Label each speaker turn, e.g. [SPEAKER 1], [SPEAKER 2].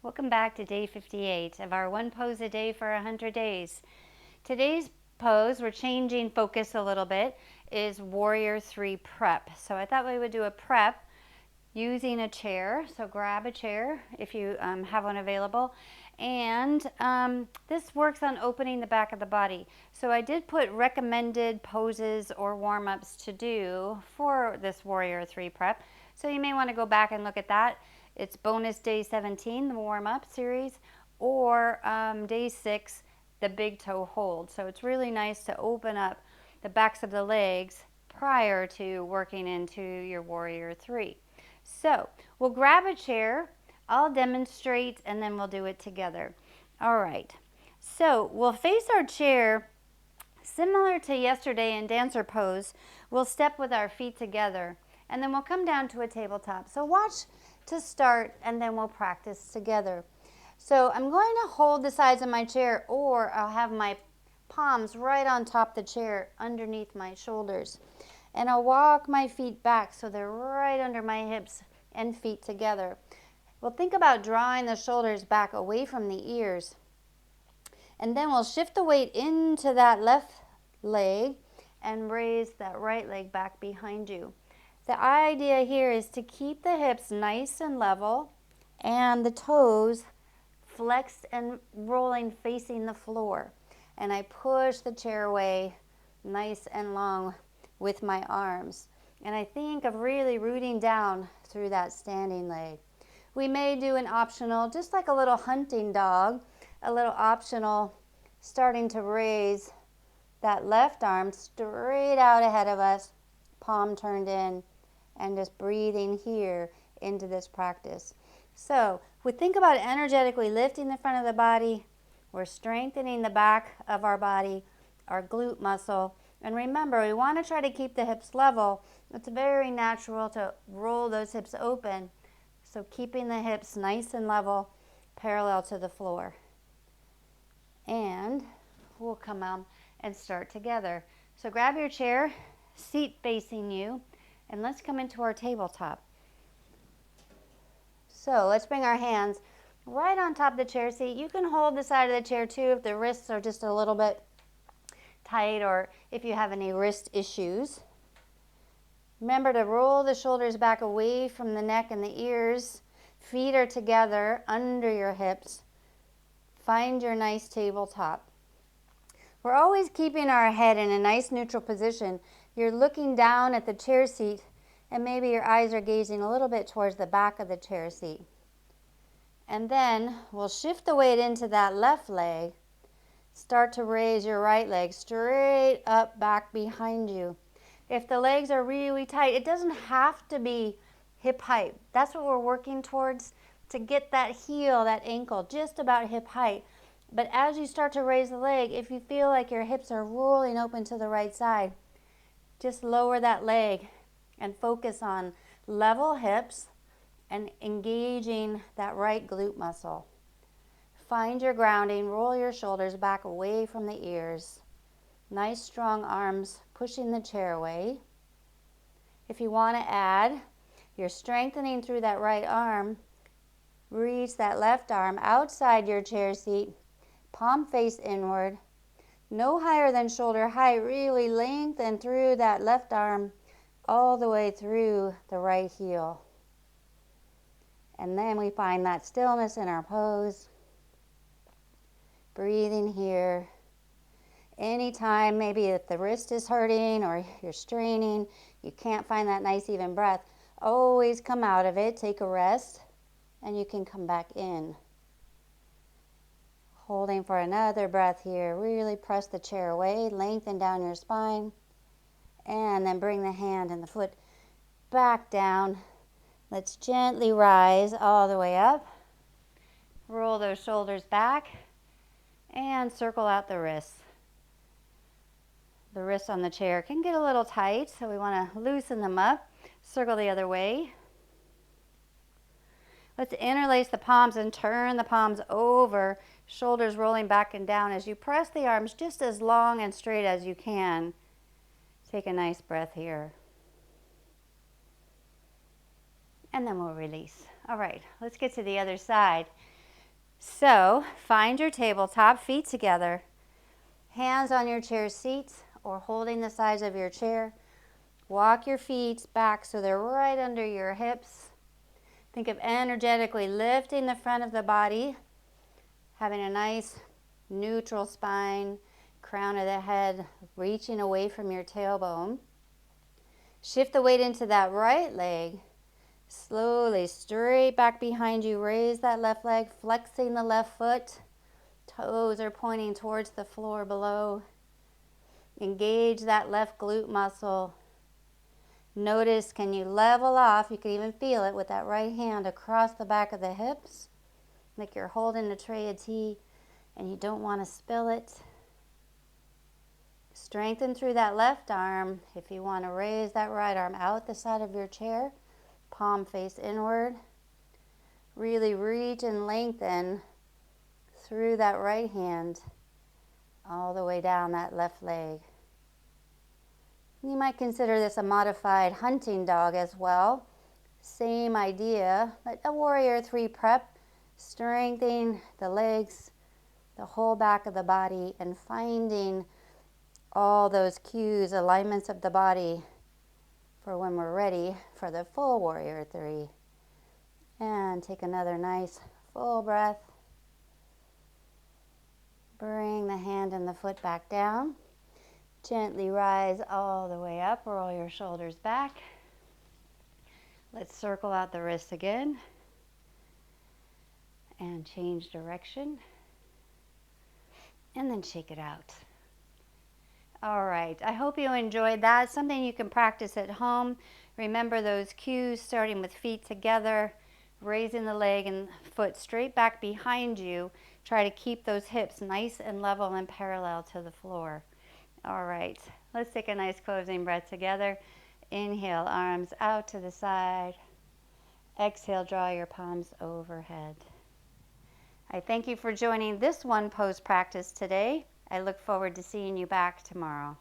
[SPEAKER 1] Welcome back to day 58 of our one pose a day for 100 days. Today's pose, we're changing focus a little bit, is Warrior 3 prep. So I thought we would do a prep using a chair. So grab a chair if you have one available. And this works on opening the back of the body. So I did put recommended poses or warm-ups to do for this Warrior 3 prep. So you may want to go back and look at that. It's bonus day 17, the warm-up series, or day 6, the big toe hold. So it's really nice to open up the backs of the legs prior to working into your Warrior 3. So we'll grab a chair, I'll demonstrate, and then we'll do it together. All right, so we'll face our chair similar to yesterday in dancer pose. We'll step with our feet together, and then we'll come down to a tabletop. So watch to start, and then we'll practice together. So I'm going to hold the sides of my chair, or I'll have my palms right on top the chair underneath my shoulders. And I'll walk my feet back so they're right under my hips and feet together. We'll think about drawing the shoulders back away from the ears. And then we'll shift the weight into that left leg and raise that right leg back behind you. The idea here is to keep the hips nice and level and the toes flexed and rolling facing the floor. And I push the chair away nice and long with my arms. And I think of really rooting down through that standing leg. We may do an optional, just like a little hunting dog, a little optional, starting to raise that left arm straight out ahead of us, palm turned in, and just breathing here into this practice. So we think about energetically lifting the front of the body. We're strengthening the back of our body, our glute muscle. And remember, we want to try to keep the hips level. It's very natural to roll those hips open. So keeping the hips nice and level, parallel to the floor. And we'll come out and start together. So grab your chair, seat facing you, and let's come into our tabletop. So let's bring our hands right on top of the chair seat. You can hold the side of the chair too if the wrists are just a little bit tight or if you have any wrist issues. Remember to roll the shoulders back away from the neck and the ears. Feet are together under your hips. Find your nice tabletop. We're always keeping our head in a nice neutral position. You're looking down at the chair seat and maybe your eyes are gazing a little bit towards the back of the chair seat. And then we'll shift the weight into that left leg. Start to raise your right leg straight up back behind you. If the legs are really tight, it doesn't have to be hip height. That's what we're working towards, to get that heel, that ankle, just about hip height. But as you start to raise the leg, if you feel like your hips are rolling open to the right side, just lower that leg and focus on level hips and engaging that right glute muscle. Find your grounding, roll your shoulders back away from the ears. Nice strong arms pushing the chair away. If you want to add, you're strengthening through that right arm. Reach that left arm outside your chair seat, palm face inward. No higher than shoulder height, really lengthen through that left arm all the way through the right heel. And then we find that stillness in our pose. Breathing here. Anytime, maybe if the wrist is hurting or you're straining, you can't find that nice even breath, always come out of it, take a rest, and you can come back in. Holding for another breath here. Really press the chair away, lengthen down your spine, and then bring the hand and the foot back down. Let's gently rise all the way up. Roll those shoulders back and circle out the wrists. The wrists on the chair can get a little tight, so we want to loosen them up. Circle the other way. Let's interlace the palms and turn the palms over, shoulders rolling back and down as you press the arms just as long and straight as you can. Take a nice breath here. And then we'll release. All right, let's get to the other side. So find your tabletop, feet together, hands on your chair seat or holding the sides of your chair. Walk your feet back so they're right under your hips. Think of energetically lifting the front of the body, having a nice neutral spine, crown of the head reaching away from your tailbone. Shift the weight into that right leg. Slowly straight back behind you. Raise that left leg, flexing the left foot. Toes are pointing towards the floor below. Engage that left glute muscle. Notice, can you level off? You can even feel it with that right hand across the back of the hips, like you're holding a tray of tea and you don't want to spill it. Strengthen through that left arm. If you want to raise that right arm out the side of your chair, palm face inward. Really reach and lengthen through that right hand all the way down that left leg. You might consider this a modified hunting dog as well. Same idea, but a warrior 3 prep, strengthening the legs, the whole back of the body, and finding all those cues, alignments of the body for when we're ready for the full warrior 3. And take another nice full breath. Bring the hand and the foot back down. Gently rise all the way up, roll your shoulders back. Let's circle out the wrists again and change direction. And then shake it out. All right, I hope you enjoyed that. Something you can practice at home. Remember those cues, starting with feet together, raising the leg and foot straight back behind you. Try to keep those hips nice and level and parallel to the floor. All right, let's take a nice closing breath together. Inhale, arms out to the side. Exhale, draw your palms overhead. I thank you for joining this one pose practice today. I look forward to seeing you back tomorrow.